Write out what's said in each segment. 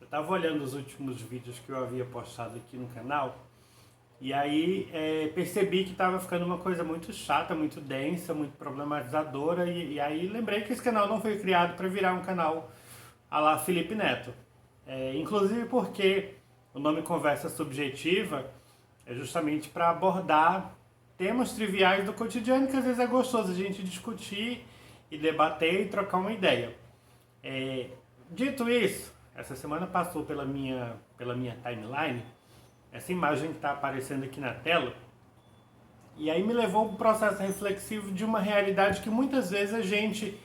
Eu estava olhando os últimos vídeos que eu havia postado aqui no canal e aí percebi que estava ficando uma coisa muito chata, muito densa, muito problematizadora e aí lembrei que esse canal não foi criado para virar um canal à la Felipe Neto. Inclusive porque o nome Conversa Subjetiva é justamente para abordar temas triviais do cotidiano que às vezes é gostoso a gente discutir e debater e trocar uma ideia. Dito isso, essa semana passou pela minha timeline essa imagem que está aparecendo aqui na tela e aí me levou para um processo reflexivo de uma realidade que muitas vezes a gente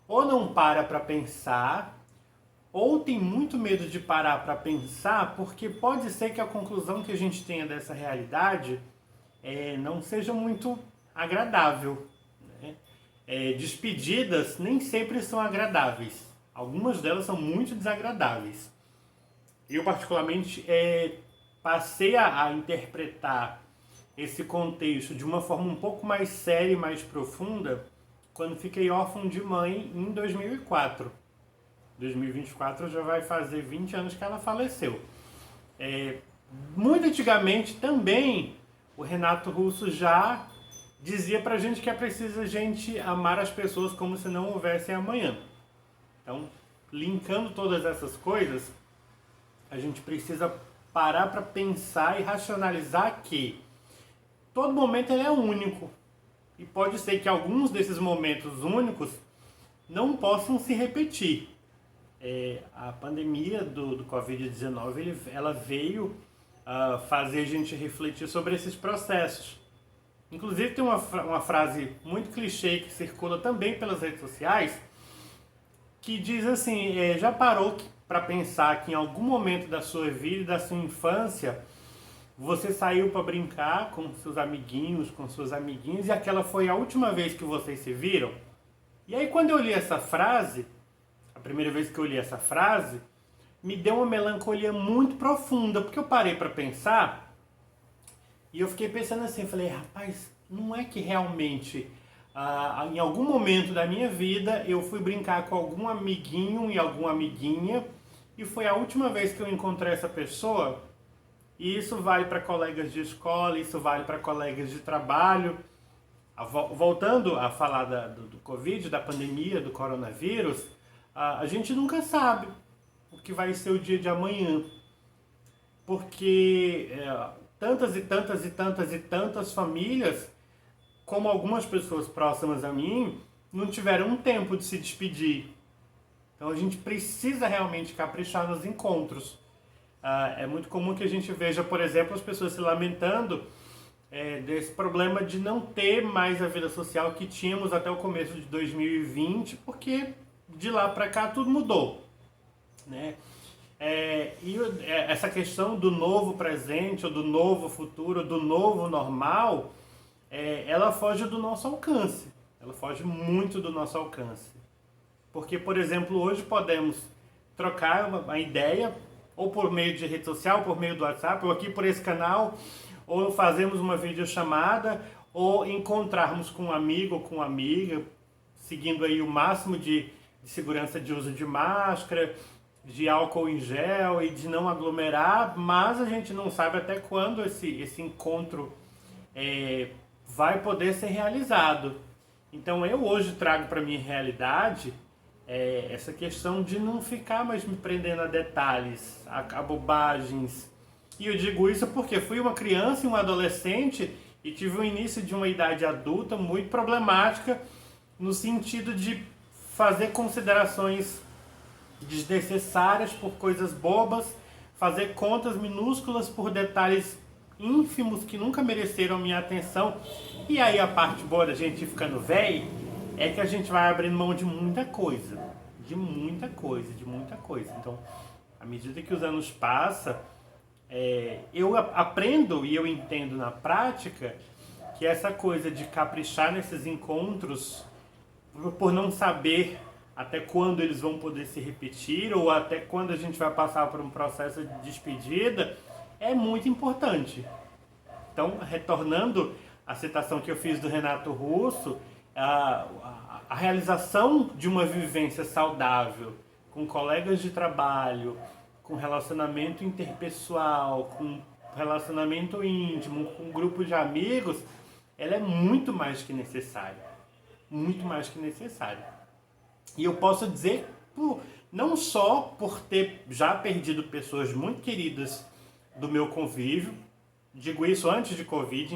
ou não para pensar ou tem muito medo de parar para pensar porque pode ser que a conclusão que a gente tenha dessa realidade não seja muito agradável. Né? Despedidas nem sempre são agradáveis. Algumas delas são muito desagradáveis. Eu particularmente passei a interpretar esse contexto de uma forma um pouco mais séria e mais profunda quando fiquei órfão de mãe em 2004. 2024 já vai fazer 20 anos que ela faleceu. Muito antigamente também o Renato Russo já dizia pra gente que é preciso a gente amar as pessoas como se não houvesse amanhã. Então, linkando todas essas coisas, a gente precisa parar para pensar e racionalizar que todo momento ele é único. E pode ser que alguns desses momentos únicos não possam se repetir. A pandemia do Covid-19 ela veio fazer a gente refletir sobre esses processos. Inclusive tem uma frase muito clichê que circula também pelas redes sociais, que diz assim, já parou para pensar que em algum momento da sua vida e da sua infância você saiu para brincar com seus amiguinhos, com suas amiguinhas e aquela foi a última vez que vocês se viram? E aí quando eu li essa frase, a primeira vez que eu li essa frase, me deu uma melancolia muito profunda, porque eu parei para pensar e eu fiquei pensando assim, falei, rapaz, não é que realmente em algum momento da minha vida eu fui brincar com algum amiguinho e alguma amiguinha e foi a última vez que eu encontrei essa pessoa? E isso vale para colegas de escola, isso vale para colegas de trabalho. Voltando a falar do Covid, da pandemia, do coronavírus, a gente nunca sabe o que vai ser o dia de amanhã. Porque tantas e tantas e tantas e tantas famílias, como algumas pessoas próximas a mim, não tiveram um tempo de se despedir. Então a gente precisa realmente caprichar nos encontros. É muito comum que a gente veja, por exemplo, as pessoas se lamentando desse problema de não ter mais a vida social que tínhamos até o começo de 2020, porque de lá para cá tudo mudou. Né? Essa questão do novo presente, ou do novo futuro, do novo normal, ela foge do nosso alcance. Ela foge muito do nosso alcance. Porque, por exemplo, hoje podemos trocar uma ideia, ou por meio de rede social, por meio do WhatsApp, ou aqui por esse canal, ou fazermos uma videochamada, ou encontrarmos com um amigo ou com uma amiga, seguindo aí o máximo de segurança de uso de máscara, de álcool em gel e de não aglomerar, mas a gente não sabe até quando esse encontro vai poder ser realizado. Então eu hoje trago para minha realidade essa questão de não ficar mais me prendendo a detalhes, a bobagens. E eu digo isso porque fui uma criança e um adolescente e tive o início de uma idade adulta muito problemática no sentido de fazer considerações desnecessárias por coisas bobas, fazer contas minúsculas por detalhes ínfimos que nunca mereceram minha atenção. E aí a parte boa da gente ficando velho é que a gente vai abrindo mão de muita coisa. De muita coisa, de muita coisa. Então, à medida que os anos passam, eu aprendo e eu entendo na prática que essa coisa de caprichar nesses encontros, por não saber até quando eles vão poder se repetir ou até quando a gente vai passar por um processo de despedida, é muito importante. Então, retornando à citação que eu fiz do Renato Russo, a realização de uma vivência saudável com colegas de trabalho, com relacionamento interpessoal, com relacionamento íntimo, com um grupo de amigos, ela é muito mais que necessária. Muito mais que necessária. E eu posso dizer, não só por ter já perdido pessoas muito queridas do meu convívio, digo isso antes de Covid,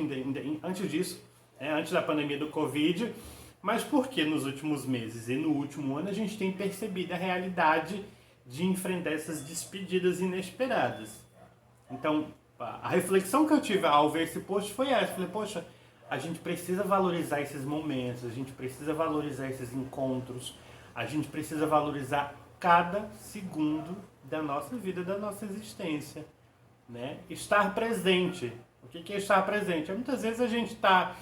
antes disso, antes da pandemia do Covid, mas porque nos últimos meses e no último ano a gente tem percebido a realidade de enfrentar essas despedidas inesperadas. Então, a reflexão que eu tive ao ver esse post foi essa. Falei, poxa, a gente precisa valorizar esses momentos, a gente precisa valorizar esses encontros, a gente precisa valorizar cada segundo da nossa vida, da nossa existência. Né? Estar presente. O que é estar presente? Muitas vezes a gente está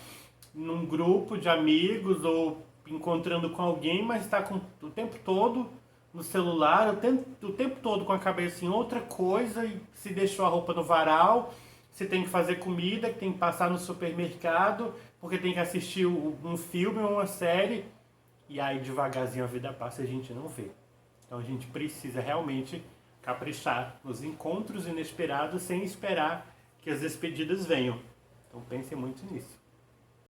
num grupo de amigos ou encontrando com alguém, mas está o tempo todo no celular, o tempo todo com a cabeça em outra coisa e se deixou a roupa no varal, se tem que fazer comida, que tem que passar no supermercado, porque tem que assistir um filme ou uma série, e aí devagarzinho a vida passa e a gente não vê. Então a gente precisa realmente caprichar nos encontros inesperados sem esperar que as despedidas venham. Então pense muito nisso.